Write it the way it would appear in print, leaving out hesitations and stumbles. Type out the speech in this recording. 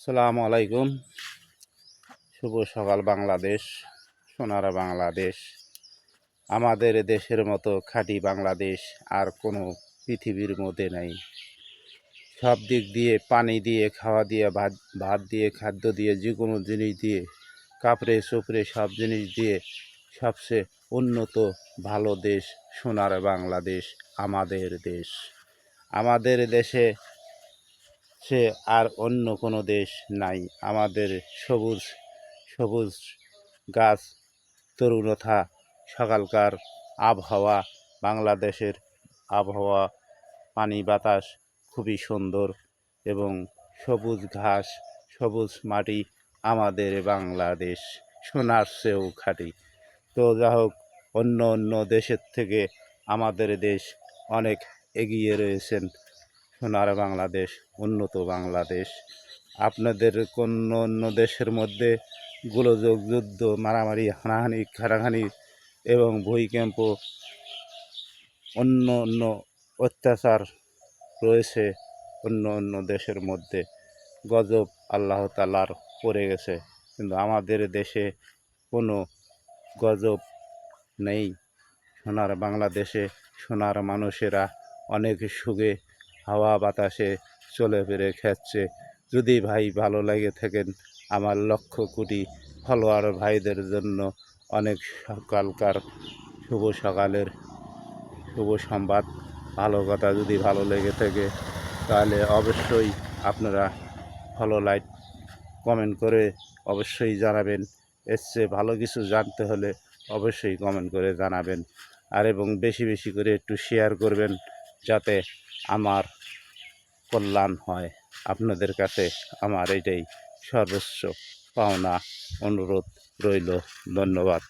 আসসালামু আলাইকুম। শুভ সকাল বাংলাদেশ, সোনার বাংলাদেশ। আমাদের দেশের মতো খাঁটি বাংলাদেশ আর কোনো পৃথিবীর মধ্যে নাই। সব দিক দিয়ে, পানি দিয়ে, খাওয়া দিয়ে, ভাত দিয়ে, খাদ্য দিয়ে, যে কোনো জিনিস দিয়ে, কাপড়ে চোপড়ে সব জিনিস দিয়ে সবচেয়ে উন্নত ভালো দেশ সোনার বাংলাদেশ আমাদের দেশ। আমাদের দেশে সে আর অন্য কোনো দেশ নাই। আমাদের সবুজ সবুজ গাছ, তরুণতা, সকালকার আবহাওয়া, বাংলাদেশের আবহাওয়া, পানি বাতাস খুবই সুন্দর এবং সবুজ ঘাস, সবুজ মাটি। আমাদের বাংলাদেশ সোনার চেয়েও খাঁটি। তো যা হোক, অন্য অন্য দেশের থেকে আমাদের দেশ অনেক এগিয়ে রয়েছেন। সোনার বাংলাদেশ, উন্নত বাংলাদেশ। আপনাদের অন্য অন্য দেশের মধ্যে গোলযোগ, যুদ্ধ, মারামারি, হানাহানি, খানাখানি এবং ভূমিকম্প, অন্য অন্য অত্যাচার রয়েছে। অন্য অন্য দেশের মধ্যে গজব আল্লাহ তাআলার পড়ে গেছে, কিন্তু আমাদের দেশে কোনো গজব নেই। সোনার বাংলাদেশে সোনার মানুষেরা অনেক সুখে হাওয়া বাতাসে চলে ফিরে খাচ্ছে। যদি ভাই ভালো লাগে থাকেন, আমার লক্ষ কোটি ফলোয়ার ভাইদের জন্য অনেক সকালকার শুভ সকালের শুভ সংবাদ, ভালো কথা। যদি ভালো লেগে থাকে তাহলে অবশ্যই আপনারা ফলো, লাইক, কমেন্ট করে অবশ্যই জানাবেন। এর চেয়ে ভালো কিছু জানতে হলে অবশ্যই কমেন্ট করে জানাবেন। আর এবং বেশি বেশি করে একটু শেয়ার করবেন, যাতে আমার কল্যাণ হয়। আপনাদের কাছে আমার এটাই সর্বোচ্চ পাওনা, অনুরোধ রইল। ধন্যবাদ।